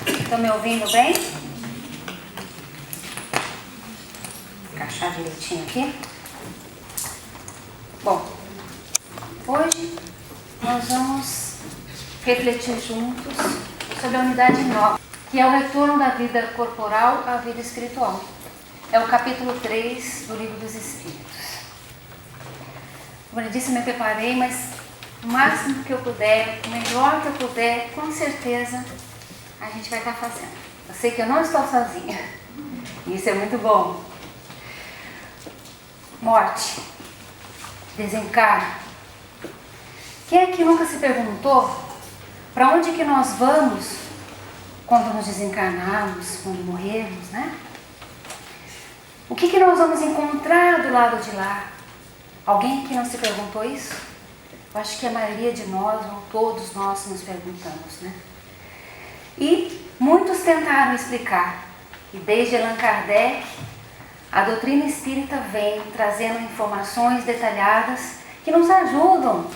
Estão me ouvindo bem? Vou encaixar direitinho aqui. Bom, hoje nós vamos refletir juntos sobre a unidade 9, que é o retorno da vida corporal à vida espiritual. É o capítulo 3 do Livro dos Espíritos. Como eu disse, me preparei, mas o máximo que eu puder, o melhor que eu puder, com certeza a gente vai estar fazendo. Eu sei que eu não estou sozinha. E isso é muito bom. Morte. Desencarno. Quem é que nunca se perguntou para onde que nós vamos quando nos desencarnarmos, quando morrermos, né? O que nós vamos encontrar do lado de lá? Alguém que não se perguntou isso? Eu acho que a maioria de nós, ou todos nós, nos perguntamos, né? E muitos tentaram explicar. E desde Allan Kardec, a doutrina espírita vem trazendo informações detalhadas que nos ajudam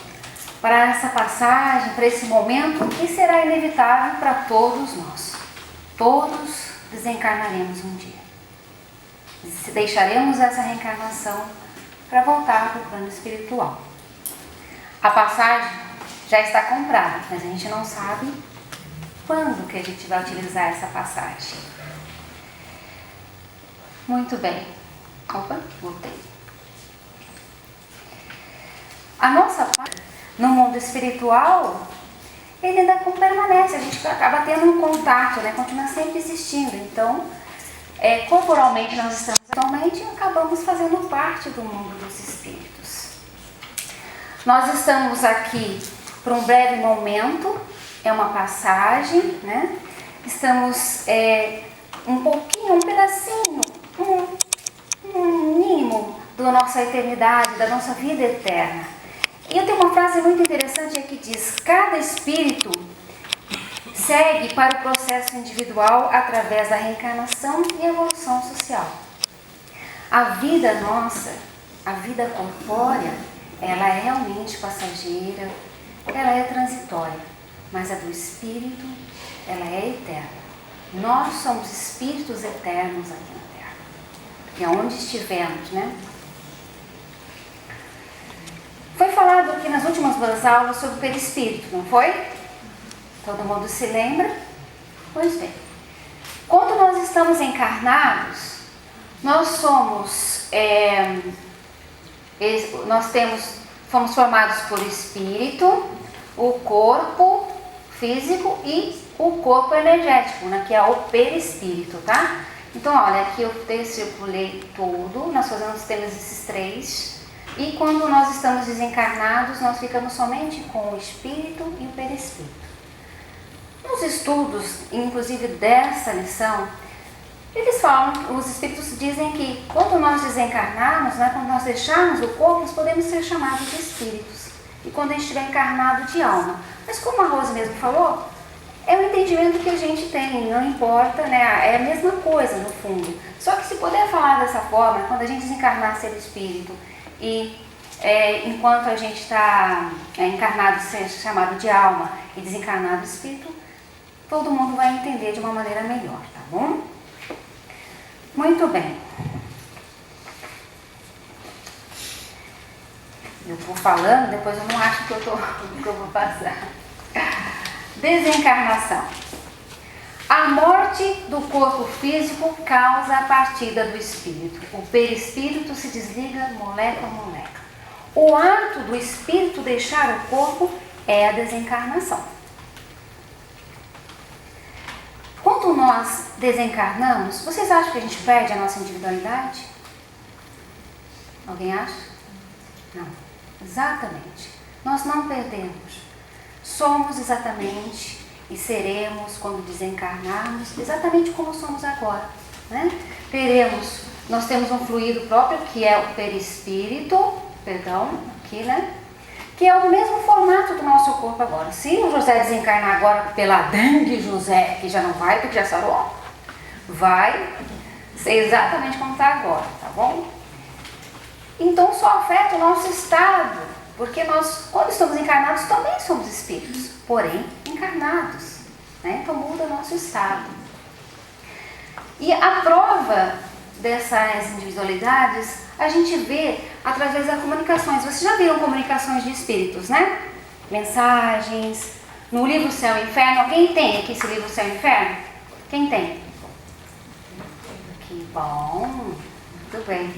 para essa passagem, para esse momento que será inevitável para todos nós. Todos desencarnaremos um dia. Deixaremos essa reencarnação para voltar para o plano espiritual. A passagem já está comprada, mas a gente não sabe quando que a gente vai utilizar essa passagem. Muito bem. Opa, voltei. A nossa parte no mundo espiritual, ele ainda permanece, a gente acaba tendo um contato, né? Continua sempre existindo. Então, corporalmente nós estamos atualmente e acabamos fazendo parte do mundo dos espíritos. Nós estamos aqui por um breve momento, é uma passagem, né? Estamos um pouquinho, um pedacinho, um mínimo da nossa eternidade, da nossa vida eterna. E eu tenho uma frase muito interessante aqui que diz: cada espírito segue para o processo individual através da reencarnação e evolução social. A vida nossa, a vida corpórea, ela é realmente passageira, ela é transitória, mas a do espírito, ela é eterna. Nós somos espíritos eternos aqui na Terra. E aonde estivermos, né? Foi falado aqui nas últimas duas aulas sobre o perispírito, não foi? Todo mundo se lembra? Pois bem. Quando nós estamos encarnados, nós somos, fomos formados por espírito, o corpo físico e o corpo energético, né, que é o perispírito, tá? Então, olha, aqui eu circulei tudo, nós temos esses três, e quando nós estamos desencarnados, nós ficamos somente com o espírito e o perispírito. Nos estudos, inclusive dessa lição, eles falam, os espíritos dizem que quando nós desencarnarmos, né, quando nós deixarmos o corpo, nós podemos ser chamados de espíritos. E quando a gente estiver encarnado, de alma. Mas como a Rose mesmo falou, é o entendimento que a gente tem, não importa, né? É a mesma coisa no fundo. Só que se puder falar dessa forma, quando a gente desencarnar ser espírito e enquanto a gente está encarnado ser chamado de alma e desencarnado espírito, todo mundo vai entender de uma maneira melhor, tá bom? Muito bem. Eu vou falando, depois eu não acho que eu vou passar. Desencarnação. A morte do corpo físico causa a partida do espírito. O perispírito se desliga molécula a molécula. O ato do espírito deixar o corpo é a desencarnação. Quando nós desencarnamos, vocês acham que a gente perde a nossa individualidade? Alguém acha? Não. Exatamente. Nós não perdemos. Somos exatamente e seremos, quando desencarnarmos, exatamente como somos agora, né? Nós temos um fluido próprio, que é o perispírito, aqui, né? Que é o mesmo formato do nosso corpo agora. Se o José desencarnar agora pela dengue José, que já não vai, porque já sarou, vai ser exatamente como está agora, tá bom? Então só afeta o nosso estado, porque nós, quando estamos encarnados, também somos espíritos, porém encarnados. desencarnados, né? Então muda o nosso estado. E a prova dessas individualidades a gente vê através das comunicações. Vocês já viram comunicações de espíritos, né? Mensagens. No livro Céu e Inferno, alguém tem aqui esse livro Céu e Inferno? Quem tem? Que bom, muito bem.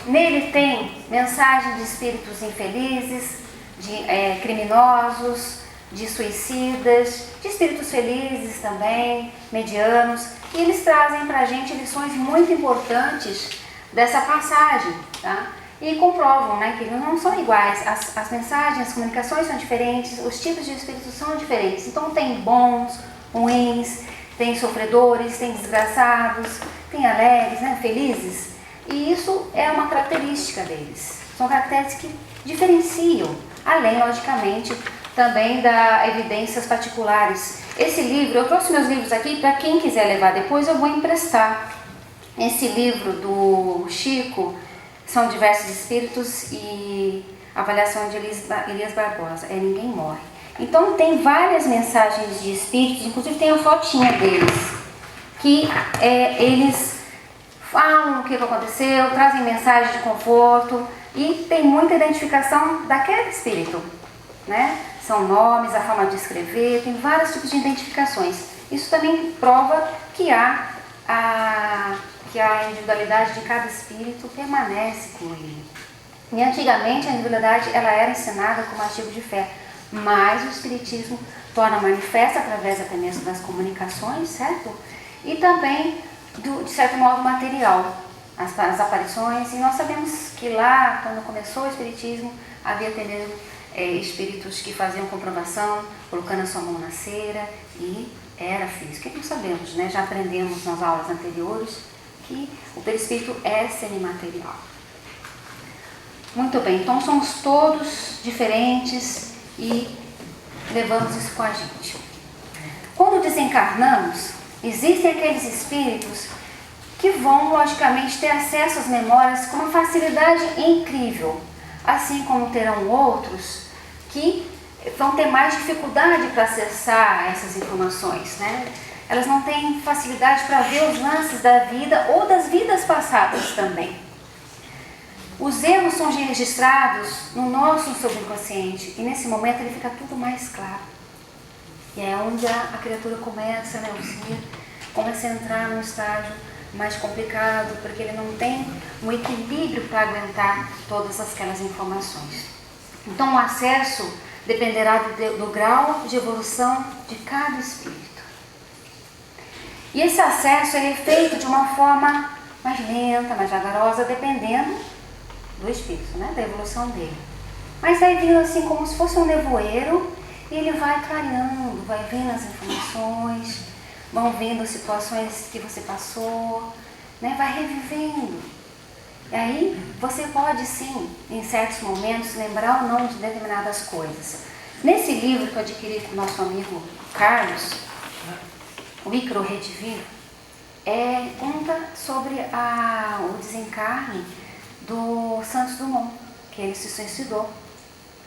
Nele tem mensagem de espíritos infelizes, de criminosos, de suicidas, de espíritos felizes também, medianos, e eles trazem para a gente lições muito importantes dessa passagem, tá? E comprovam, né, que eles não são iguais, as mensagens, as comunicações são diferentes, os tipos de espíritos são diferentes. Então tem bons, ruins, tem sofredores, tem desgraçados, tem alegres, né, felizes. E isso é uma característica deles. São características que diferenciam, além, logicamente, também da evidências particulares. Esse livro, eu trouxe meus livros aqui, para quem quiser levar depois, eu vou emprestar. Esse livro do Chico, são diversos espíritos e avaliação de Elias Barbosa, Ninguém Morre. Então tem várias mensagens de espíritos, inclusive tem a fotinha deles, que eles falam o que aconteceu, trazem mensagem de conforto e tem muita identificação daquele espírito, né? São nomes, a forma de escrever, tem vários tipos de identificações. Isso também prova que a individualidade de cada espírito permanece com ele. E antigamente a individualidade ela era ensinada como artigo de fé, mas o Espiritismo torna manifesta através até mesmo das comunicações, certo? E também, de certo modo, material, as aparições. E nós sabemos que lá, quando começou o Espiritismo, havia até mesmo espíritos que faziam comprovação, colocando a sua mão na cera, e era físico. O que nós sabemos, né? Já aprendemos nas aulas anteriores que o perispírito é semimaterial. Muito bem, então somos todos diferentes e levamos isso com a gente. Quando desencarnamos, existem aqueles espíritos que vão, logicamente, ter acesso às memórias com uma facilidade incrível, assim como terão outros que vão ter mais dificuldade para acessar essas informações, né? Elas não têm facilidade para ver os lances da vida ou das vidas passadas também. Os erros são registrados no nosso subconsciente e nesse momento ele fica tudo mais claro. E é onde a criatura começa, né, o ser, começa a entrar num estágio mais complicado, porque ele não tem um equilíbrio para aguentar todas aquelas informações. Então o acesso dependerá do grau de evolução de cada espírito. E esse acesso é feito de uma forma mais lenta, mais vagarosa, dependendo do espírito, né, da evolução dele. Mas vai vindo assim como se fosse um nevoeiro e ele vai clareando, vai vindo as informações, vão vindo as situações que você passou, né, vai revivendo. E aí você pode sim, em certos momentos, lembrar ou não de determinadas coisas. Nesse livro que eu adquiri com o nosso amigo Carlos, o Icaro Redivivo, conta sobre o desencarne do Santos Dumont, que ele se suicidou.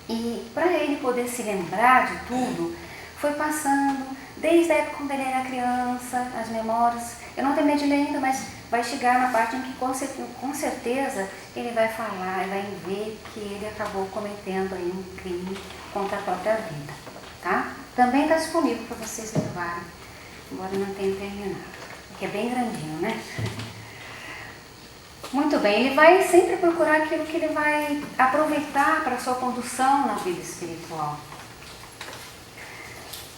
E para ele poder se lembrar de tudo, foi passando, desde a época quando ele era criança, as memórias. Eu não terminei de ler ainda, mas vai chegar na parte em que com certeza ele vai falar, vai ver que ele acabou cometendo aí um crime contra a própria vida, tá? Também está disponível para vocês levarem, embora não tenha terminado, que é bem grandinho, né? Muito bem, ele vai sempre procurar aquilo que ele vai aproveitar para a sua condução na vida espiritual.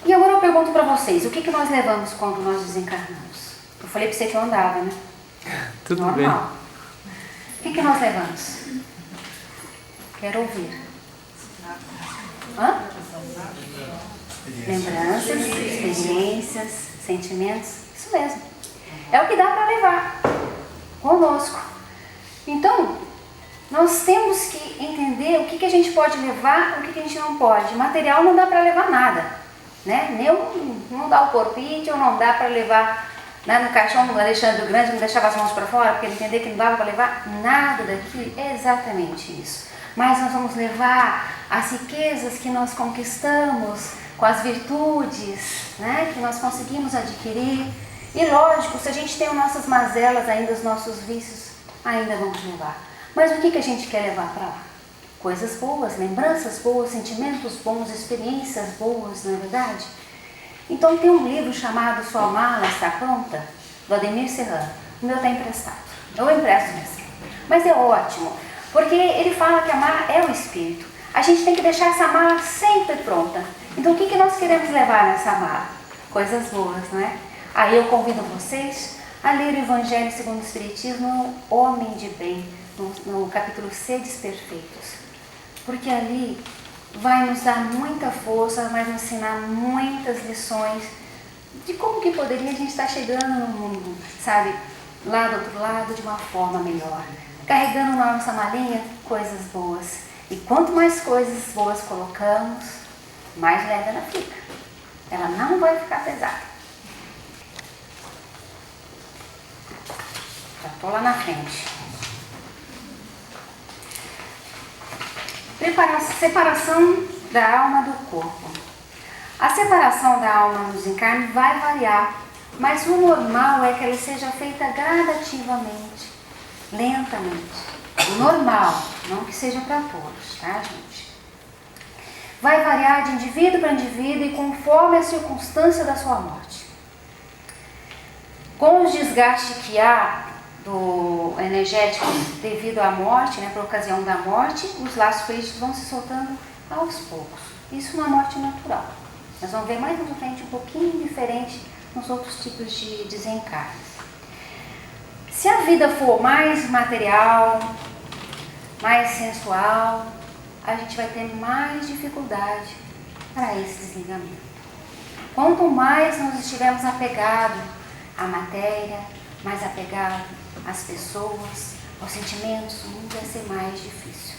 E agora eu pergunto para vocês, o que nós levamos quando nós desencarnamos? Eu falei para você que eu andava, né? Tudo normal. Bem. O que nós levamos? Quero ouvir. Hã? Lembranças, experiências, sentimentos, isso mesmo. É o que dá para levar conosco. Então, nós temos que entender o que a gente pode levar e o que a gente não pode. Material não dá para levar nada, né? Não dá o corpício, não dá para levar, né, no caixão do Alexandre o Grande, não deixava as mãos para fora, porque ele entendeu que não dava para levar nada daqui. É exatamente isso. Mas nós vamos levar as riquezas que nós conquistamos com as virtudes, né, que nós conseguimos adquirir. E lógico, se a gente tem as nossas mazelas ainda, os nossos vícios, ainda vamos levar. Mas o que a gente quer levar para lá? Coisas boas, lembranças boas, sentimentos bons, experiências boas, não é verdade? Então tem um livro chamado Sua Mala Está Pronta, do Ademir Serrano. O meu está emprestado. Eu empresto mesmo. Mas é ótimo, porque ele fala que a mala é o espírito. A gente tem que deixar essa mala sempre pronta. Então o que nós queremos levar nessa mala? Coisas boas, não é? Aí eu convido vocês a ler o Evangelho segundo o Espiritismo, Homem de Bem, no capítulo Sedes Perfeitos. Porque ali vai nos dar muita força, vai nos ensinar muitas lições de como que poderia a gente estar chegando no mundo, sabe, lá do outro lado de uma forma melhor. Carregando na nossa malinha coisas boas. E quanto mais coisas boas colocamos, mais leve ela fica. Ela não vai ficar pesada. Já estou lá na frente. Separação da alma do corpo. A separação da alma no desencarne vai variar, mas o normal é que ela seja feita gradativamente, lentamente. O normal, não que seja para todos, tá, gente? Vai variar de indivíduo para indivíduo e conforme a circunstância da sua morte. Com o desgaste que há do energético devido à morte, né, por ocasião da morte, os laços fluídicos vão se soltando aos poucos. Isso na morte natural. Nós vamos ver mais na frente um pouquinho diferente nos outros tipos de desencarnes. Se a vida for mais material, mais sensual, a gente vai ter mais dificuldade para esse desligamento. Quanto mais nós estivermos apegados à matéria, mais apegados às pessoas, aos sentimentos, o mundo vai ser mais difícil.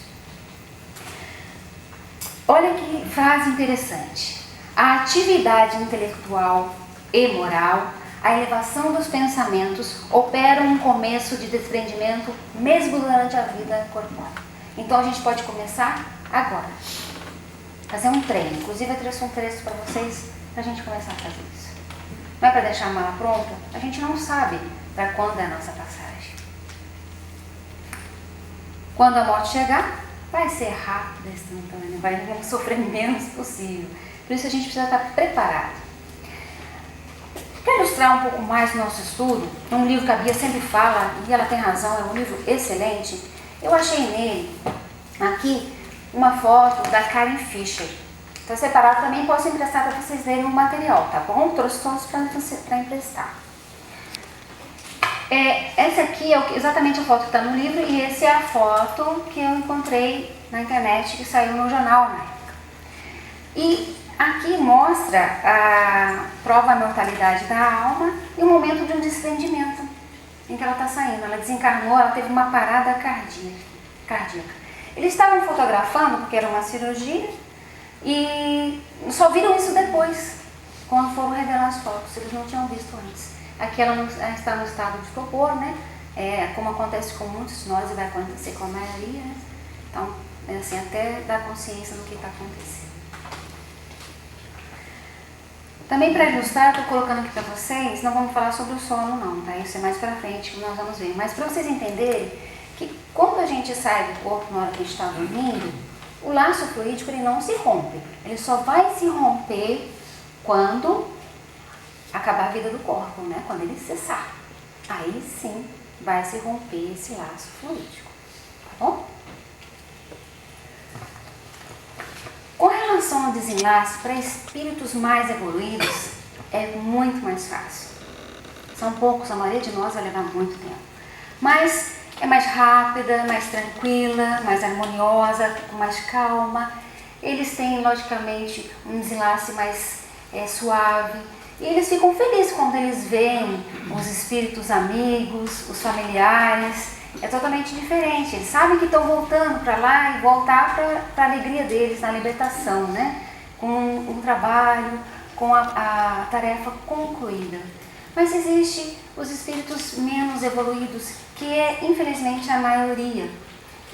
Olha que frase interessante. A atividade intelectual e moral, a elevação dos pensamentos, operam um começo de desprendimento mesmo durante a vida corpórea. Então a gente pode começar agora. Fazer um treino. Inclusive eu trouxe um texto para vocês, para a gente começar a fazer isso. Não é para deixar a mala pronta? A gente não sabe para quando é a nossa passagem. Quando a morte chegar, vai ser rápida, instantânea, vai sofrer menos possível. Por isso a gente precisa estar preparado. Para ilustrar um pouco mais o nosso estudo, um livro que a Bia sempre fala, e ela tem razão, é um livro excelente, eu achei nele, aqui, uma foto da Karen Fischer. Está separado também, posso emprestar para vocês verem o material, tá bom? Trouxe todos para emprestar. Essa aqui é exatamente a foto que está no livro e essa é a foto que eu encontrei na internet, que saiu no jornal na época. E aqui mostra prova a mortalidade da alma e o momento de um desprendimento em que ela está saindo. Ela desencarnou, ela teve uma parada cardíaca. Eles estavam fotografando, porque era uma cirurgia, e só viram isso depois, quando foram revelar as fotos. Eles não tinham visto antes. Aqui ela está no estado de torpor, né? Como acontece com muitos de nós e vai acontecer com a maioria, né? Então, assim, até dar consciência do que está acontecendo. Também para ilustrar, estou colocando aqui para vocês, não vamos falar sobre o sono não, tá? Isso é mais para frente que nós vamos ver. Mas para vocês entenderem que quando a gente sai do corpo na hora que a gente está dormindo, o laço fluídico ele não se rompe. Ele só vai se romper quando acabar a vida do corpo, né? Quando ele cessar. Aí sim vai se romper esse laço fluídico. Tá bom? Com relação ao desenlace, para espíritos mais evoluídos, é muito mais fácil. São poucos, a maioria de nós vai levar muito tempo. Mas é mais rápida, mais tranquila, mais harmoniosa, com mais calma. Eles têm, logicamente, um desenlace mais suave. E eles ficam felizes quando eles veem os espíritos amigos, os familiares. É totalmente diferente. Eles sabem que estão voltando para lá e voltar para a alegria deles, na libertação, né? Com um trabalho, com a tarefa concluída. Mas existe os espíritos menos evoluídos, que é infelizmente a maioria.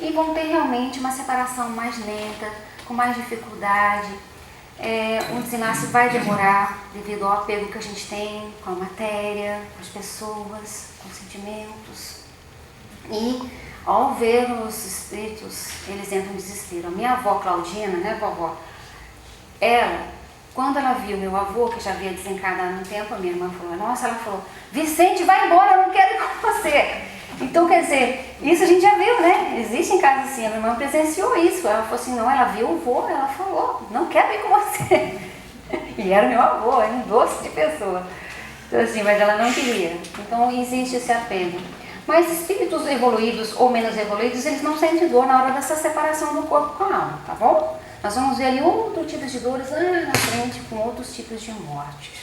E vão ter realmente uma separação mais lenta, com mais dificuldade. um desenlace vai demorar devido ao apego que a gente tem com a matéria, com as pessoas, com os sentimentos. E ao ver os espíritos, eles entram em desespero. A minha avó Claudina, né, vovó? Ela, quando ela viu meu avô, que já havia desencarnado um tempo, a minha irmã falou, nossa, ela falou, Vicente, vai embora, eu não quero ir com você. Então, quer dizer, isso a gente já viu, né? Existe em casa assim, a minha irmã presenciou isso. Ela falou assim, não, ela viu o vô, ela falou, não quero ir com você. E era meu avô, era um doce de pessoa. Então, assim, mas ela não queria. Então, existe esse apego. Mas espíritos evoluídos ou menos evoluídos, eles não sentem dor na hora dessa separação do corpo com a alma, tá bom? Nós vamos ver ali outro tipo de dores lá na frente, com outros tipos de mortes.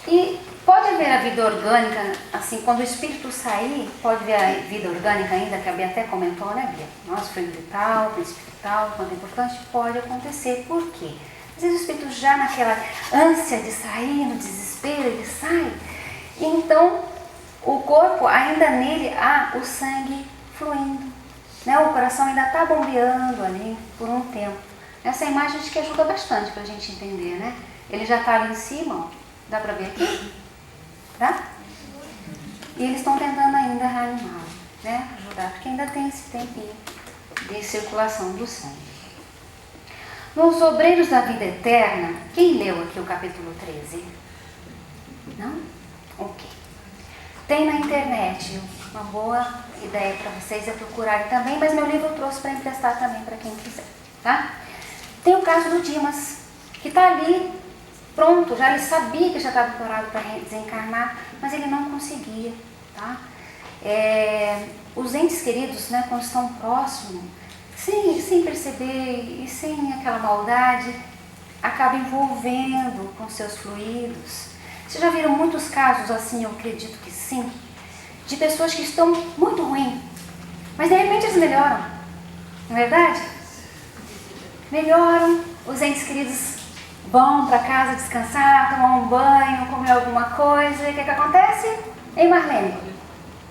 E pode haver a vida orgânica, assim, quando o espírito sair, pode haver a vida orgânica ainda, que a Bia até comentou, né, Bia? Nossa, foi vital, príncipe vital, quanto é importante, pode acontecer. Por quê? Às vezes o espírito já naquela ânsia de sair, no desespero, ele sai. E então, o corpo, ainda nele, há o sangue fluindo. Né? O coração ainda está bombeando ali por um tempo. Essa imagem acho que ajuda bastante para a gente entender, né? Ele já está ali em cima, ó. Dá para ver aqui? Tá? E eles estão tentando ainda reanimá-lo, né? Ajudar, porque ainda tem esse tempinho de circulação do sangue. Nos Obreiros da Vida Eterna, quem leu aqui o capítulo 13? Não? Ok. Tem na internet, uma boa ideia para vocês é procurarem também, mas meu livro eu trouxe para emprestar também para quem quiser, tá? Tem o caso do Dimas, que está ali pronto, já ele sabia que já estava preparado para desencarnar, mas ele não conseguia, tá? Os entes queridos, né, quando estão próximos, sem perceber e sem aquela maldade, acabam envolvendo com seus fluidos. Vocês já viram muitos casos assim, eu acredito que sim, de pessoas que estão muito ruins, mas de repente eles melhoram, não é verdade? Melhoram, os entes queridos vão para casa descansar, tomar um banho, comer alguma coisa, e o que acontece? Ei, Marlene,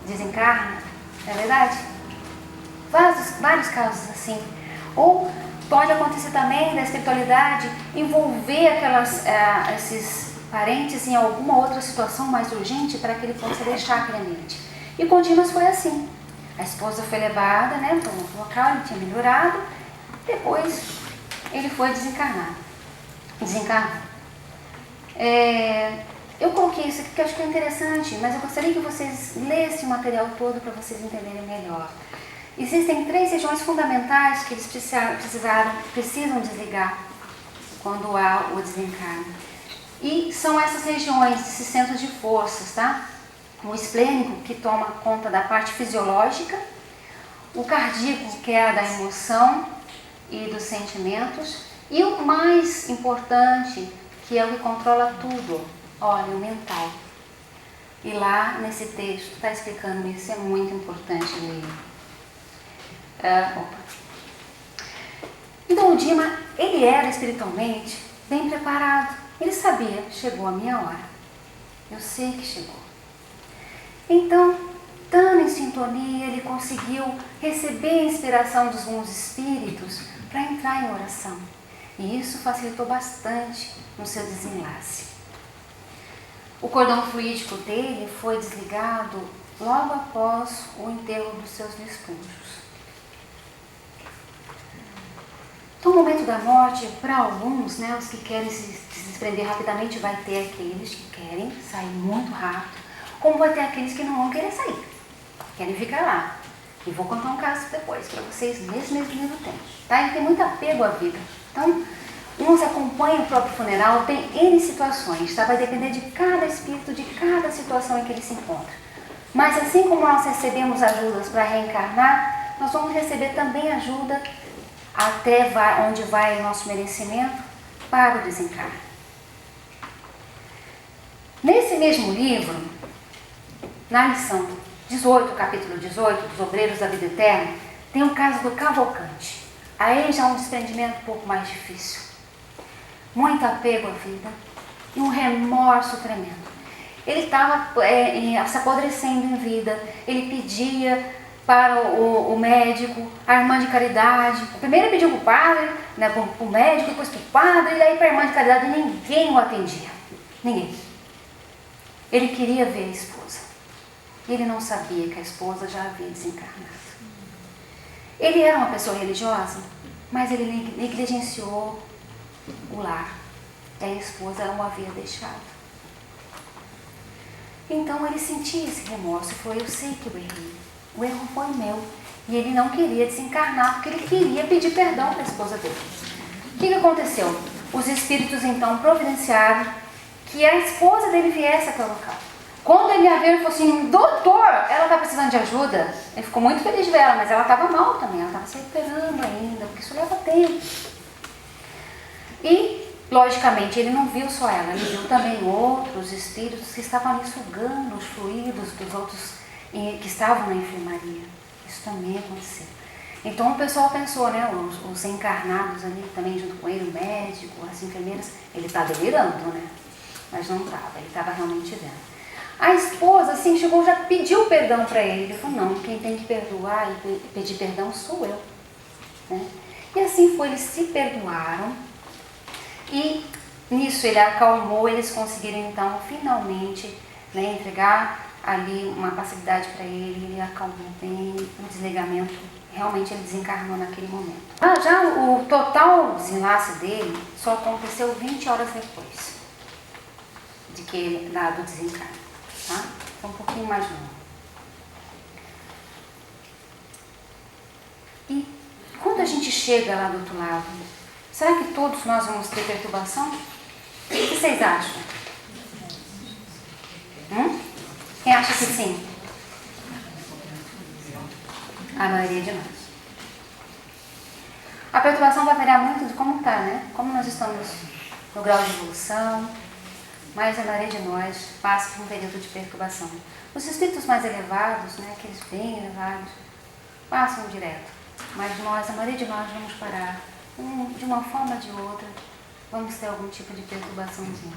desencarna, não é verdade? Vários casos assim. Ou pode acontecer também da espiritualidade envolver esses parentes em alguma outra situação mais urgente para que ele possa deixar aquele ambiente. E com Dimas foi assim. A esposa foi levada, né, para um local, ele tinha melhorado, depois ele foi desencarnado. Eu coloquei isso aqui porque eu acho que é interessante, mas eu gostaria que vocês lessem o material todo para vocês entenderem melhor. Existem 3 regiões fundamentais que eles precisam desligar quando há o desencarne. E são essas regiões, esses centros de forças, tá? O esplênico, que toma conta da parte fisiológica, o cardíaco, que é a da emoção e dos sentimentos, e o mais importante, que é o que controla tudo, olha, o mental. E lá nesse texto está explicando isso, é muito importante ler. Então o Dima, ele era espiritualmente bem preparado. Ele sabia, chegou a minha hora. Eu sei que chegou. Então, estando em sintonia, ele conseguiu receber a inspiração dos bons espíritos para entrar em oração. E isso facilitou bastante no seu desenlace. O cordão fluídico dele foi desligado logo após o enterro dos seus despojos. Então, o momento da morte, para alguns, né, os que querem se desprender rapidamente, vai ter aqueles que querem sair muito rápido, como vai ter aqueles que não vão querer sair, querem ficar lá. E vou contar um caso depois, para vocês, nesse mesmo livro tem. Tá? Ele tem muito apego à vida. Então, uns acompanham o próprio funeral, tem N situações, tá? Vai depender de cada espírito, de cada situação em que ele se encontra. Mas assim como nós recebemos ajudas para reencarnar, nós vamos receber também ajuda até onde vai o nosso merecimento para o desencarne. Nesse mesmo livro, na lição 18, capítulo 18, dos Obreiros da Vida Eterna, tem o caso do Cavalcante. Aí já é um desprendimento um pouco mais difícil. Muito apego à vida e um remorso tremendo. Ele estava se apodrecendo em vida, ele pedia para o médico, a irmã de caridade. Primeiro ele pediu para o padre, né, para o médico, depois para o padre, e daí para a irmã de caridade. Ninguém o atendia. Ninguém. Ele queria ver a esposa. Ele não sabia que a esposa já havia desencarnado. Ele era uma pessoa religiosa, mas ele negligenciou o lar. E a esposa não o havia deixado. Então ele sentia esse remorso e falou: eu sei que eu errei. O erro foi meu. E ele não queria desencarnar porque ele queria pedir perdão para a esposa dele. O que aconteceu? Os espíritos então providenciaram que a esposa dele viesse até o local. Quando ele a viu, ele falou assim: doutor, ela está precisando de ajuda. Ele ficou muito feliz de ver ela, mas ela estava mal também, ela estava se recuperando ainda, porque isso leva tempo. E, logicamente, ele não viu só ela, ele viu também outros espíritos que estavam ali sugando os fluidos dos outros que estavam na enfermaria. Isso também aconteceu. Então o pessoal pensou, né, os encarnados ali também junto com ele, o médico, as enfermeiras, ele está delirando, né? Mas não estava, ele estava realmente vendo. A esposa, assim, chegou, já pediu perdão para ele. Ele falou: não, quem tem que perdoar e pedir perdão sou eu. Né? E assim foi, eles se perdoaram. E nisso ele acalmou, eles conseguiram então finalmente, né, entregar ali uma passividade para ele acalmou bem, o desligamento, realmente ele desencarnou naquele momento. Já o total desenlace dele só aconteceu 20 horas depois de que ele dado o desencarno, tá? Foi um pouquinho mais longo. E quando a gente chega lá do outro lado, será que todos nós vamos ter perturbação? O que vocês acham? Quem acha que sim? A maioria de nós. A perturbação vai variar muito de como está, né? Como nós estamos no grau de evolução, mas a maioria de nós passa por um período de perturbação. Os espíritos mais elevados, né, aqueles bem elevados, passam direto. Mas nós, a maioria de nós, vamos parar. De uma forma ou de outra, vamos ter algum tipo de perturbaçãozinha.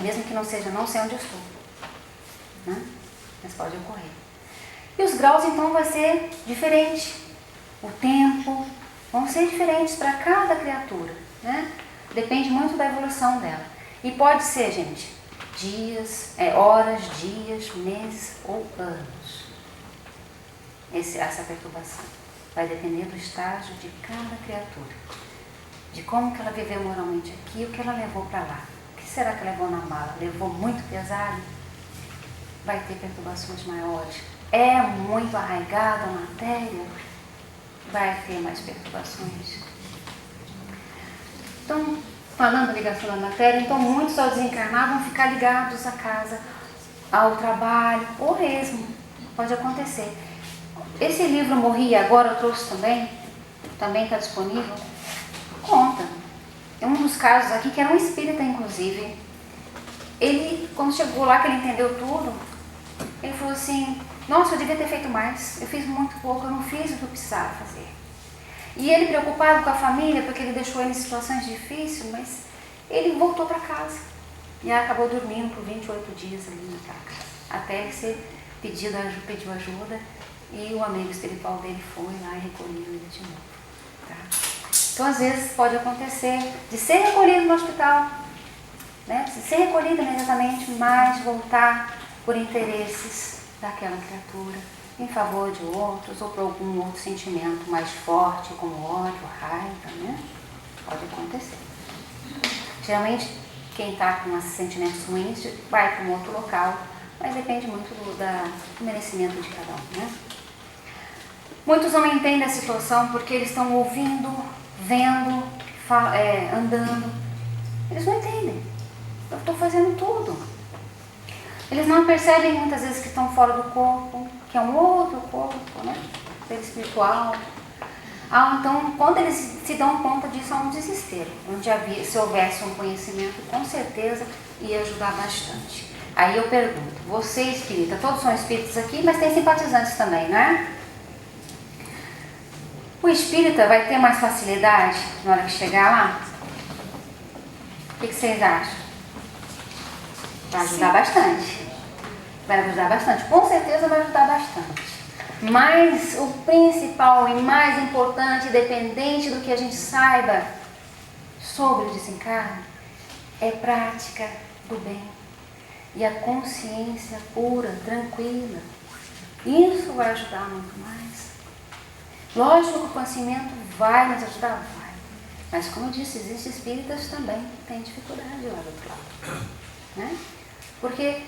Mesmo que não seja, não sei onde eu estou. Né? Mas pode ocorrer. E os graus, então, vai ser diferente. O tempo vão ser diferentes para cada criatura. Né? Depende muito da evolução dela. E pode ser, gente, dias, horas, dias, meses ou anos. Essa perturbação. Vai depender do estágio de cada criatura. De como que ela viveu moralmente aqui, o que ela levou para lá. O que será que levou na mala? Levou muito pesado? Vai ter perturbações maiores. É muito arraigada a matéria? Vai ter mais perturbações. Então, falando da ligação da matéria, então muitos ao desencarnar vão ficar ligados à casa, ao trabalho, ou mesmo. Pode acontecer. Esse livro Morri Agora eu trouxe também está disponível. Conta. É um dos casos aqui que era um espírita, inclusive. Ele, quando chegou lá, que ele entendeu tudo, ele falou assim: nossa, eu devia ter feito mais, eu fiz muito pouco, eu não fiz o que eu precisava fazer. E ele preocupado com a família, porque ele deixou ele em situações difíceis, mas ele voltou para casa. E acabou dormindo por 28 dias ali naquela casa. Até ele pediu ajuda. E o amigo espiritual dele foi lá e recolheu ele de novo. Tá? Então, às vezes, pode acontecer de ser recolhido no hospital, né? De ser recolhido imediatamente, mas voltar por interesses daquela criatura, em favor de outros, ou por algum outro sentimento mais forte, como ódio, raiva, né? Pode acontecer. Geralmente, quem está com esses sentimentos ruins vai para um outro local, mas depende muito do merecimento de cada um, né? Muitos não entendem a situação porque eles estão ouvindo, vendo, andando. Eles não entendem. Eu estou fazendo tudo. Eles não percebem muitas vezes que estão fora do corpo, que é um outro corpo, né? Ser espiritual. Então, quando eles se dão conta disso, há um desespero. Se houvesse um conhecimento, com certeza ia ajudar bastante. Aí eu pergunto, você espírita, todos são espíritas aqui, mas tem simpatizantes também, não é? O espírita vai ter mais facilidade na hora que chegar lá? O que vocês acham? Vai ajudar bastante. Vai ajudar bastante. Com certeza vai ajudar bastante. Mas o principal e mais importante, dependente do que a gente saiba sobre o desencarne, é prática do bem e a consciência pura, tranquila. Isso vai ajudar muito mais. Lógico que o conhecimento vai nos ajudar, vai. Mas como eu disse, existem espíritas também que têm dificuldade lá do outro lado, né? Porque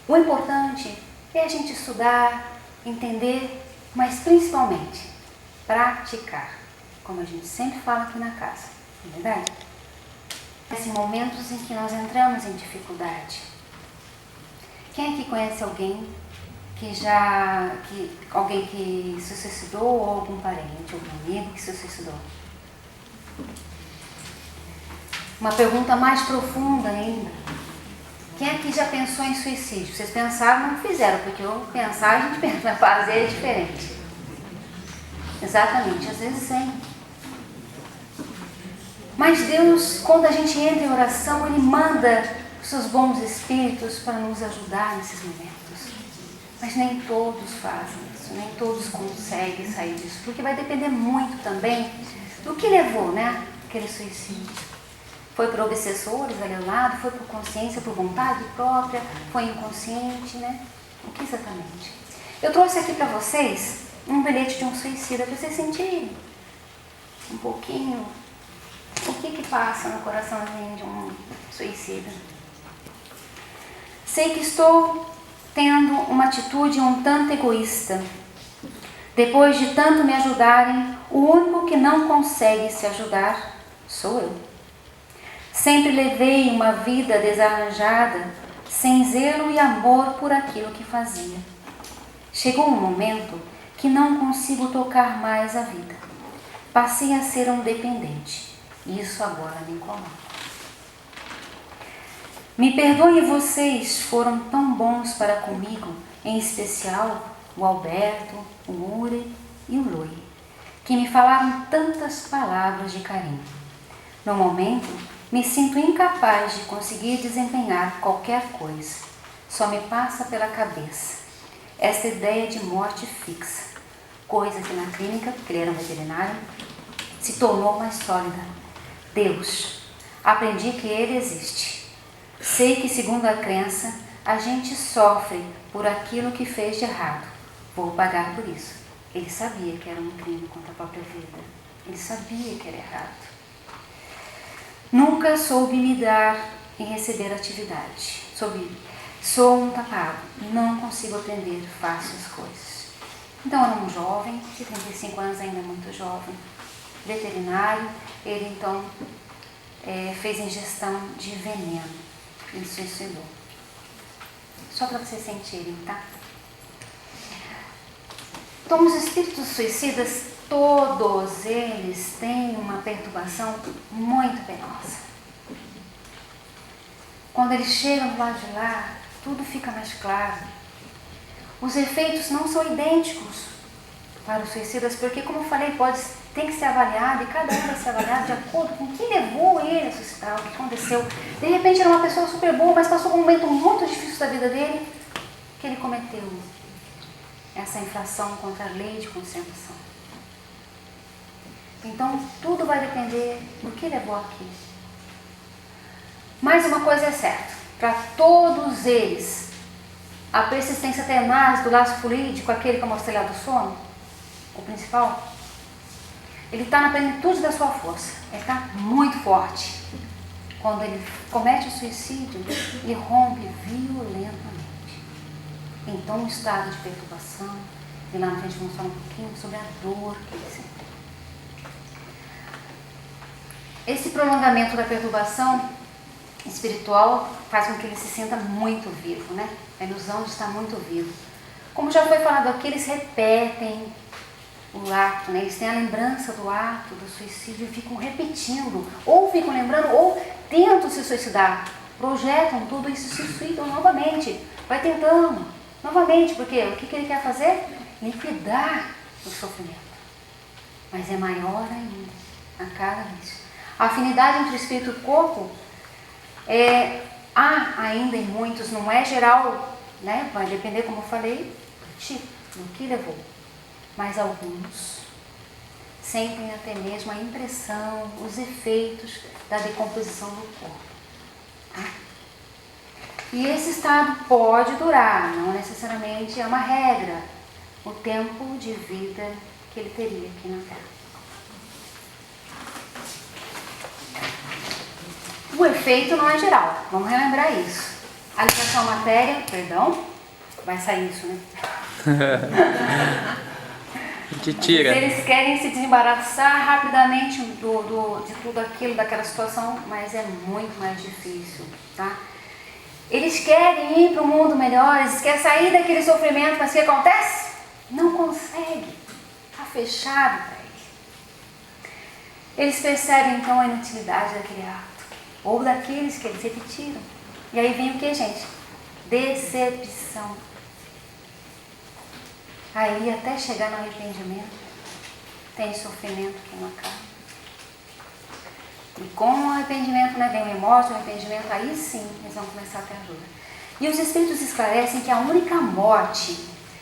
o importante é a gente estudar, entender, mas principalmente praticar, como a gente sempre fala aqui na casa, não é verdade? Esses momentos em que nós entramos em dificuldade. Quem aqui conhece alguém alguém que se suicidou, ou algum parente, algum amigo que se suicidou? Uma pergunta mais profunda ainda. Quem aqui já pensou em suicídio? Vocês pensaram, não fizeram, porque eu pensar, a gente pensa, mas fazer é diferente. Exatamente, às vezes sim. Mas Deus, quando a gente entra em oração, Ele manda os seus bons espíritos para nos ajudar nesses momentos. Mas nem todos fazem isso, nem todos conseguem sair disso, porque vai depender muito também do que levou, né, aquele suicídio. Foi por obsessores ali ao lado, foi por consciência, por vontade própria, foi inconsciente, né? O que exatamente? Eu trouxe aqui para vocês um bilhete de um suicida, para vocês sentirem um pouquinho o que passa no coraçãozinho de um suicida. Sei que estou tendo uma atitude um tanto egoísta. Depois de tanto me ajudarem, o único que não consegue se ajudar sou eu. Sempre levei uma vida desarranjada, sem zelo e amor por aquilo que fazia. Chegou um momento que não consigo tocar mais a vida. Passei a ser um dependente. Isso agora me incomoda. Me perdoem, vocês foram tão bons para comigo, em especial o Alberto, o Ure e o Lui, que me falaram tantas palavras de carinho. No momento, me sinto incapaz de conseguir desempenhar qualquer coisa. Só me passa pela cabeça essa ideia de morte fixa, coisa que na clínica, porque ele era um veterinário, se tornou mais sólida. Deus, aprendi que Ele existe. Sei que, segundo a crença, a gente sofre por aquilo que fez de errado. Vou pagar por isso. Ele sabia que era um crime contra a própria vida. Ele sabia que era errado. Nunca soube me dar em receber atividade. Sou um tapado, não consigo aprender fácil as coisas. Então era um jovem, de 35 anos, ainda muito jovem, veterinário. Ele então fez ingestão de veneno e suicidou. Só para vocês sentirem, tá? Então os espíritos suicidas, todos eles têm uma perturbação muito penosa. Quando eles chegam do lado de lá, tudo fica mais claro. Os efeitos não são idênticos para os suicidas, porque, como eu falei, tem que ser avaliado, e cada um vai ser avaliado de acordo com o que levou ele a suicidar, o que aconteceu. De repente era uma pessoa super boa, mas passou por um momento muito difícil da vida dele, que ele cometeu essa infração contra a lei de concentração. Então, tudo vai depender do que levou aqui. Mas uma coisa é certa, para todos eles, a persistência tenaz do laço fluídico, aquele que eu mostrei lá do sono, o principal, ele está na plenitude da sua força, ele está muito forte. Quando ele comete o suicídio, ele rompe violentamente. Então, um estado de perturbação, e lá na frente vamos falar um pouquinho sobre a dor que ele sente. Esse prolongamento da perturbação espiritual faz com que ele se sinta muito vivo, né? A ilusão de estar muito vivo. Como já foi falado aqui, eles repetem o ato, né? Eles têm a lembrança do ato, do suicídio, e ficam repetindo, ou ficam lembrando, ou tentam se suicidar, projetam tudo e se suicidam novamente, vai tentando novamente, porque o que ele quer fazer? Liquidar o sofrimento. Mas é maior ainda, a cada vez. A afinidade entre o espírito e o corpo há ainda em muitos, não é geral, né? Vai depender, como eu falei, do tipo, do que levou. mas alguns sentem até mesmo a impressão, os efeitos da decomposição do corpo. Tá? E esse estado pode durar, não necessariamente é uma regra, o tempo de vida que ele teria aqui na Terra. O efeito não é geral, vamos relembrar isso. A ligação matéria, perdão, vai sair isso, né? Que tira. Eles querem se desembaraçar rapidamente de tudo aquilo, daquela situação, mas é muito mais difícil, tá? Eles querem ir para um mundo melhor, eles querem sair daquele sofrimento, mas o que acontece? Não consegue, está fechado para eles. Eles percebem então a inutilidade daquele ato, ou daqueles que eles repetiram. E aí vem o que, gente? Decepção. Aí até chegar no arrependimento, tem sofrimento que não acaba. E com o arrependimento, né, vem o remorso, o arrependimento, aí sim eles vão começar a ter ajuda. E os Espíritos esclarecem que a única morte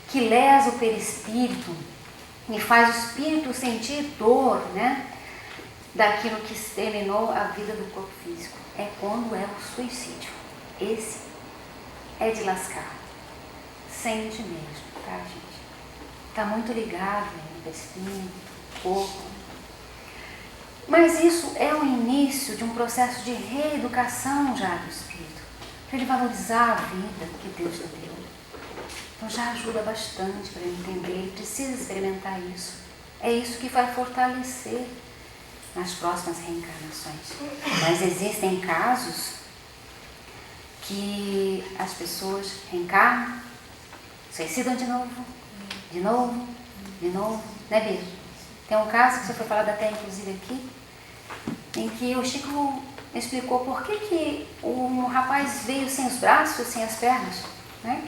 que lesa o perispírito e faz o espírito sentir dor, né, daquilo que exterminou a vida do corpo físico, é quando é o suicídio. Esse é de lascar. Sente mesmo, tá, gente? Está muito ligado no perispírito, corpo. Mas isso é o início de um processo de reeducação já do espírito, para ele valorizar a vida que Deus lhe deu. Então já ajuda bastante para ele entender, ele precisa experimentar isso. É isso que vai fortalecer nas próximas reencarnações. Mas existem casos que as pessoas reencarnam, suicidam de novo, né, Bia? Tem um caso que você foi falado até inclusive aqui, em que o Chico explicou por que o rapaz veio sem os braços, sem as pernas, né?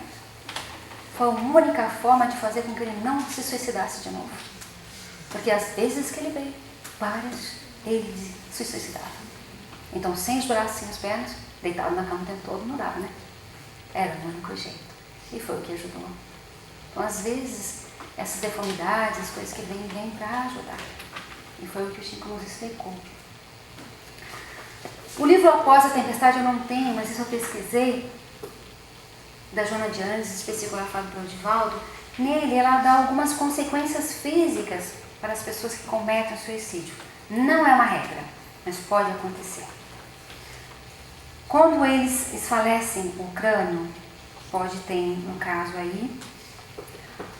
Foi a única forma de fazer com que ele não se suicidasse de novo. Porque às vezes que ele veio, várias, ele se suicidava. Então, sem os braços, sem as pernas, deitado na cama o tempo todo, não dava, né? Era o único jeito. E foi o que ajudou. Então, às vezes, essas deformidades, as coisas que vêm para ajudar. E foi o que o Chico nos explicou. O livro Após a Tempestade eu não tenho, mas isso eu pesquisei, da Joana de Andes, especificado pelo Divaldo. Nele, ela dá algumas consequências físicas para as pessoas que cometem suicídio. Não é uma regra, mas pode acontecer. Quando eles esfalecem o crânio, pode ter, no caso aí,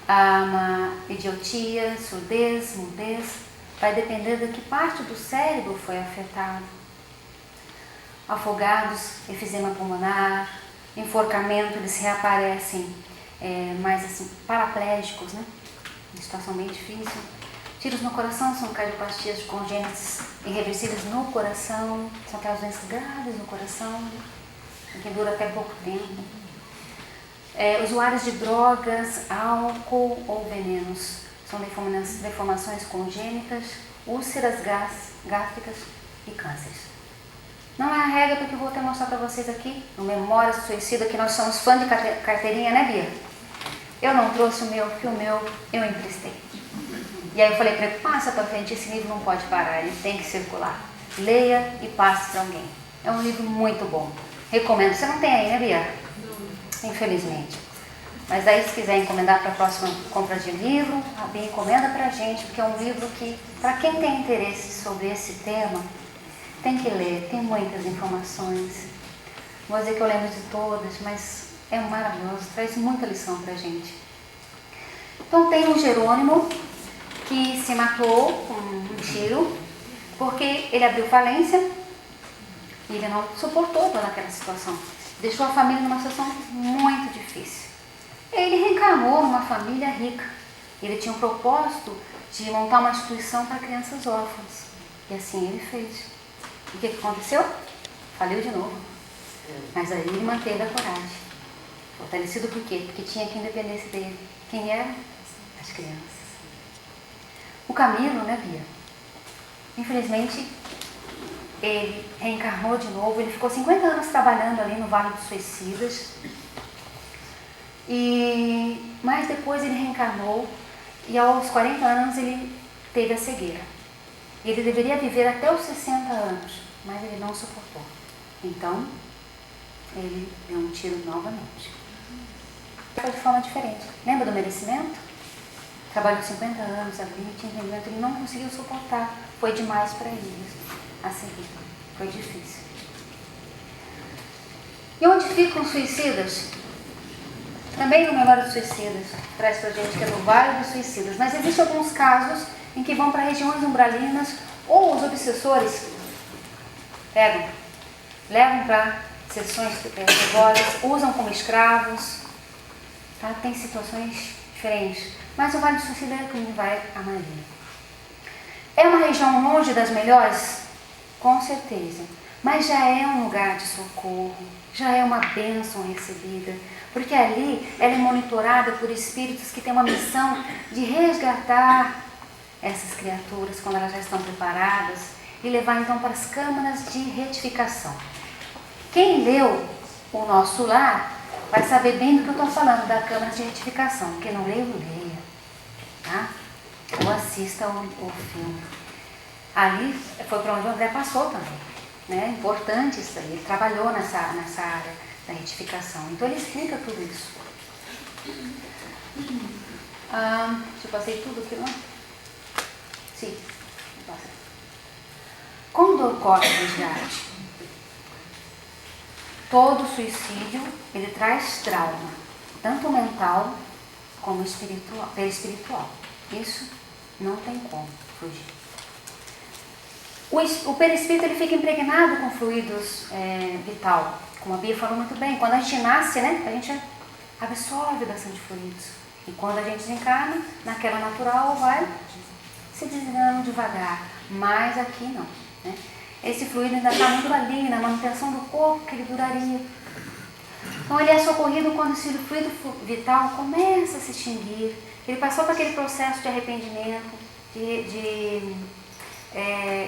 uma idiotia, surdez, mudez, vai depender de que parte do cérebro foi afetada. Afogados, efizema pulmonar, enforcamento, eles reaparecem mais assim, paraplégicos, né? Uma situação bem difícil. Tiros no coração são cardiopastias congênitas irreversíveis no coração, são aquelas doenças graves no coração, que dura até pouco tempo. Usuários de drogas, álcool ou venenos, são deformações congênitas, úlceras gástricas e cânceres. Não é a regra porque eu vou até mostrar para vocês aqui, no Memórias do Suicida, que nós somos fã de carteirinha, né, Bia? Eu não trouxe o meu, porque o meu eu emprestei. E aí eu falei para ele, passa para frente, esse livro não pode parar, ele tem que circular. Leia e passe para alguém. É um livro muito bom. Recomendo. Você não tem aí, né, Bia? Infelizmente. Mas aí, se quiser encomendar para a próxima compra de livro, a Bia encomenda para a gente, porque é um livro que, para quem tem interesse sobre esse tema, tem que ler, tem muitas informações. Vou dizer que eu lembro de todas, mas é maravilhoso, traz muita lição para a gente. Então tem um Jerônimo que se matou com um tiro, porque ele abriu falência e ele não suportou toda aquela situação. Deixou a família numa situação muito difícil. Ele reencarnou numa família rica. Ele tinha um propósito de montar uma instituição para crianças órfãs. E assim ele fez. E o que aconteceu? Faliu de novo. Mas aí ele manteve a coragem. Fortalecido por quê? Porque tinha quem dependesse dele. Quem era? As crianças. O Camilo, né, Bia? Infelizmente, ele reencarnou de novo. Ele ficou 50 anos trabalhando ali no Vale dos Suicidas. Mas depois ele reencarnou e aos 40 anos ele teve a cegueira. Ele deveria viver até os 60 anos, mas ele não suportou. Então, ele deu um tiro novamente. Foi de forma diferente. Lembra do merecimento? Trabalhou 50 anos ali, tinha entendimento, ele não conseguiu suportar. Foi demais para ele a seguir. Foi difícil. E onde ficam os suicidas? Também no Memória dos Suicidas, traz pra gente que é no Vale dos Suicidas. Mas existem alguns casos em que vão para regiões umbralinas ou os obsessores levam para sessões perigosas, usam como escravos. Tá? Tem situações diferentes. Mas o Vale dos Suicidas é como vai a maioria. É uma região longe das melhores? Com certeza. Mas já é um lugar de socorro, já é uma bênção recebida, porque ali ela é monitorada por espíritos que têm uma missão de resgatar essas criaturas quando elas já estão preparadas e levar então para as câmaras de retificação. Quem leu O Nosso Lar vai saber bem do que eu estou falando da câmara de retificação. Quem não leu, leia, tá? Ou assista o filme. Ali foi para onde o André passou também. Né? Importante isso aí, ele trabalhou nessa área da retificação, então ele explica tudo isso. Eu passei tudo aqui, não? Sim, passei. Quando ocorre o resgate, todo suicídio ele traz trauma, tanto mental como espiritual. Isso não tem como fugir. O perispírito ele fica impregnado com fluidos vital, como a Bia falou muito bem. Quando a gente nasce, né, a gente absorve bastante fluidos. E quando a gente desencarna, naquela natural vai se desligando devagar. Mas aqui não. Né? Esse fluido ainda está muito ali, na manutenção do corpo que ele duraria. Então ele é socorrido quando esse fluido vital começa a se extinguir. Ele passou por aquele processo de arrependimento, de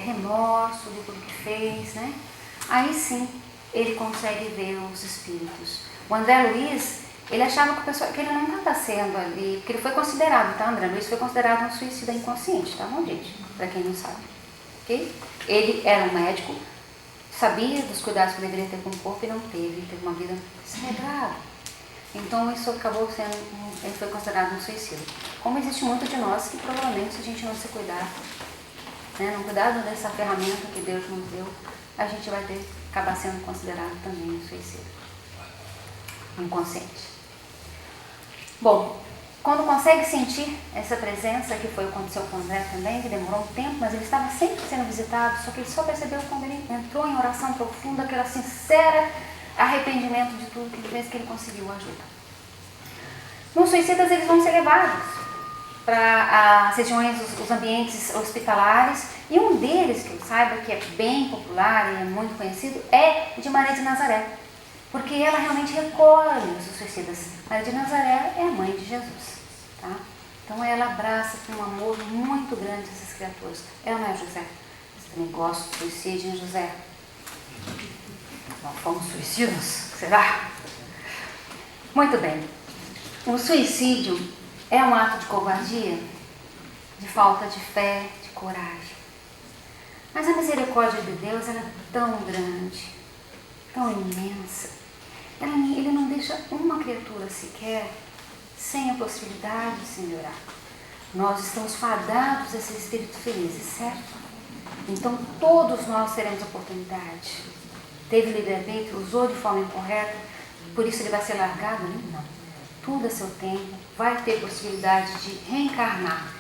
remorso de tudo que fez, né? Aí sim ele consegue ver os espíritos. O André Luiz, ele achava que ele não estava sendo ali, porque ele foi considerado, tá? André Luiz foi considerado um suicida inconsciente, tá bom, gente? Para quem não sabe, ok? Ele era um médico, sabia dos cuidados que deveria ter com o corpo e não teve uma vida desregrada. Então isso acabou sendo, ele foi considerado um suicida. Como existe muito de nós que provavelmente, se a gente não se cuidar, não cuidar dessa ferramenta que Deus nos deu, a gente vai acabar sendo considerado também um suicida inconsciente. Bom, quando consegue sentir essa presença, que foi o que aconteceu com o André também, que demorou um tempo, mas ele estava sempre sendo visitado, só que ele só percebeu quando ele entrou em oração profunda, aquela sincera arrependimento de tudo que ele fez, que ele conseguiu ajuda. Nos suicidas eles vão ser levados para as regiões, os ambientes hospitalares, e um deles, que eu saiba que é bem popular e é muito conhecido, é de Maria de Nazaré, porque ela realmente recolhe os suicidas. Maria de Nazaré é a mãe de Jesus, tá? Então ela abraça com um amor muito grande essas criaturas. Ela não é José? Você também gosta de suicídio, hein, José? Nós fomos suicidas? Será? Muito bem. O suicídio é um ato de covardia, de falta de fé, de coragem. Mas a misericórdia de Deus ela é tão grande, tão imensa. Ele não deixa uma criatura sequer sem a possibilidade de se melhorar. Nós estamos fadados a ser espíritos felizes, certo? Então todos nós teremos oportunidade. Teve livre-arbítrio, usou de forma incorreta, por isso ele vai ser largado? Não. Tudo a seu tempo, vai ter possibilidade de reencarnar.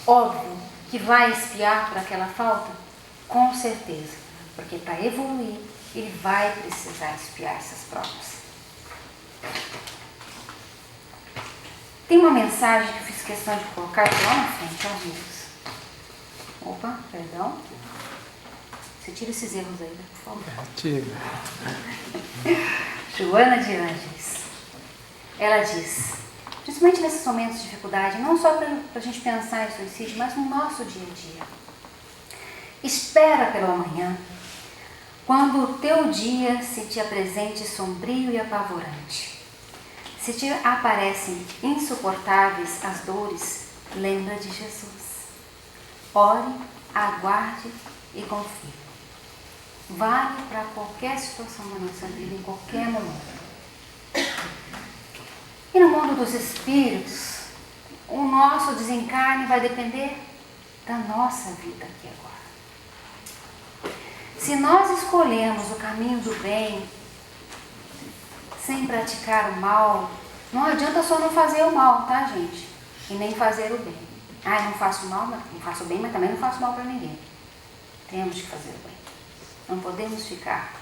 Óbvio que vai expiar por aquela falta? Com certeza, porque para evoluir, ele vai precisar expiar essas provas. Tem uma mensagem que eu fiz questão de colocar aqui lá na frente, ó, amigos. Opa, perdão. Você tira esses erros aí, por favor. Tira. Joana de Ângeles. Ela diz, principalmente nesses momentos de dificuldade, não só para a gente pensar em suicídio, mas no nosso dia a dia. Espera pelo amanhã, quando o teu dia se te apresente sombrio e apavorante. Se te aparecem insuportáveis as dores, lembra de Jesus. Ore, aguarde e confie. Vale para qualquer situação da nossa vida, em qualquer momento. E no mundo dos espíritos, o nosso desencarne vai depender da nossa vida aqui agora. Se nós escolhermos o caminho do bem, sem praticar o mal, não adianta só não fazer o mal, tá, gente? E nem fazer o bem. Eu não faço mal, não faço bem, mas também não faço mal para ninguém. Temos que fazer o bem. Não podemos ficar,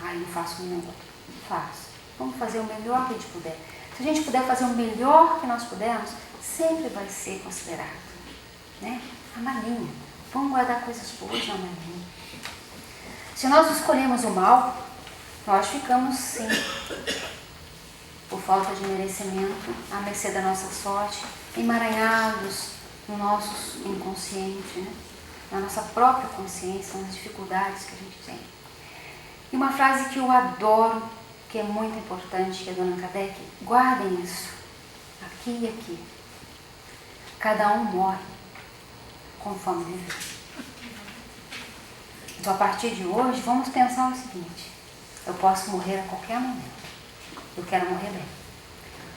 não faço um nem outro. Faço. Vamos fazer o melhor que a gente puder. Se a gente puder fazer o melhor que nós pudermos, sempre vai ser considerado, né? A malinha. Vamos guardar coisas boas na malinha. Se nós escolhemos o mal, nós ficamos, sim, por falta de merecimento, à mercê da nossa sorte, emaranhados no nosso inconsciente, né? Na nossa própria consciência, nas dificuldades que a gente tem. E uma frase que eu adoro, que é muito importante, que é a Dona Kardec: guardem isso, aqui e aqui. Cada um morre conforme vive. Então, a partir de hoje, vamos pensar o seguinte: eu posso morrer a qualquer momento. Eu quero morrer bem.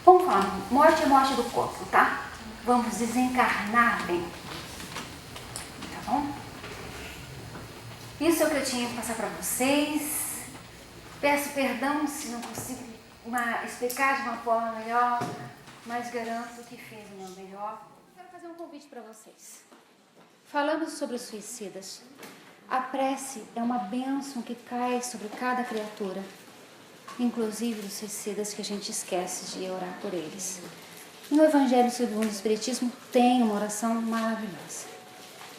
Vamos falar, morte é morte do corpo, tá? Vamos desencarnar bem. Tá bom? Isso é o que eu tinha que passar para vocês. Peço perdão se não consigo explicar de uma forma melhor, mas garanto que fiz o meu melhor. Quero fazer um convite para vocês. Falando sobre os suicidas, a prece é uma bênção que cai sobre cada criatura, inclusive dos suicidas, que a gente esquece de orar por eles. No Evangelho segundo o Espiritismo tem uma oração maravilhosa.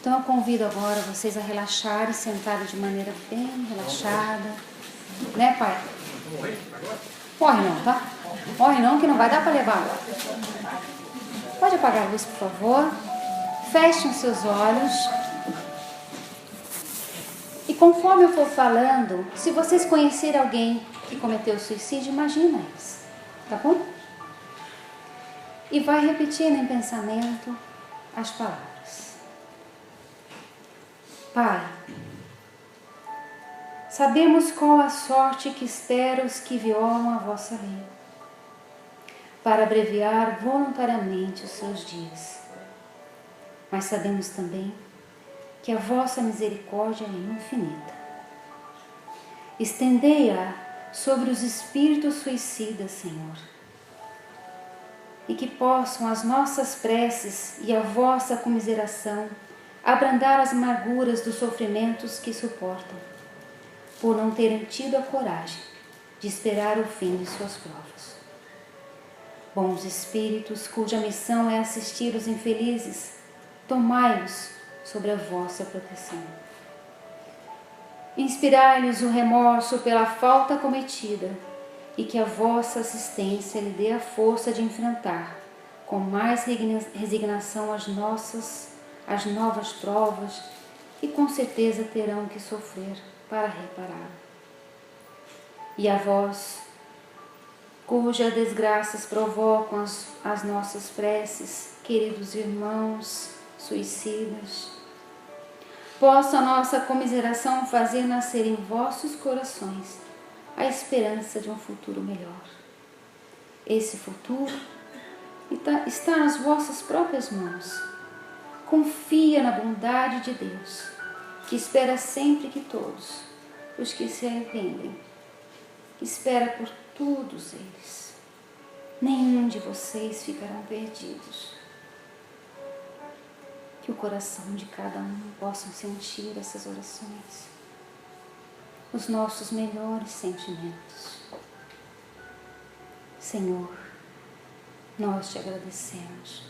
Então eu convido agora vocês a relaxarem, sentarem de maneira bem relaxada. Né, pai? Morre não, tá? Morre não, que não vai dar para levar agora. Pode apagar a luz, por favor. Fechem os seus olhos. E conforme eu for falando, se vocês conhecerem alguém que cometeu suicídio, imagina isso, tá bom? E vai repetindo em pensamento as palavras. Pai, sabemos qual a sorte que espera os que violam a vossa lei, para abreviar voluntariamente os seus dias. Mas sabemos também que a vossa misericórdia é infinita. Estendei-a sobre os espíritos suicidas, Senhor, e que possam as nossas preces e a vossa comiseração abrandar as amarguras dos sofrimentos que suportam, por não terem tido a coragem de esperar o fim de suas provas. Bons espíritos, cuja missão é assistir os infelizes, tomai-os sob a vossa proteção. Inspirai-lhes o remorso pela falta cometida, e que a vossa assistência lhe dê a força de enfrentar com mais resignação as novas provas, e com certeza terão que sofrer para reparar. E a vós, cujas desgraças provocam as nossas preces, queridos irmãos suicidas, possa a nossa comiseração fazer nascer em vossos corações a esperança de um futuro melhor. Esse futuro está nas vossas próprias mãos. Confia na bondade de Deus, que espera sempre que todos os que se arrependem, espera por todos eles. Nenhum de vocês ficarão perdidos. Que o coração de cada um possa sentir essas orações, os nossos melhores sentimentos. Senhor, nós te agradecemos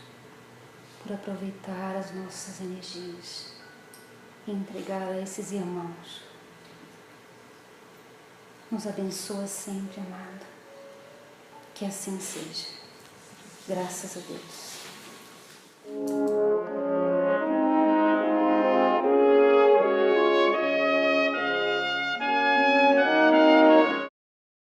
por aproveitar as nossas energias e entregar a esses irmãos. Nos abençoa sempre, amado. Que assim seja. Graças a Deus.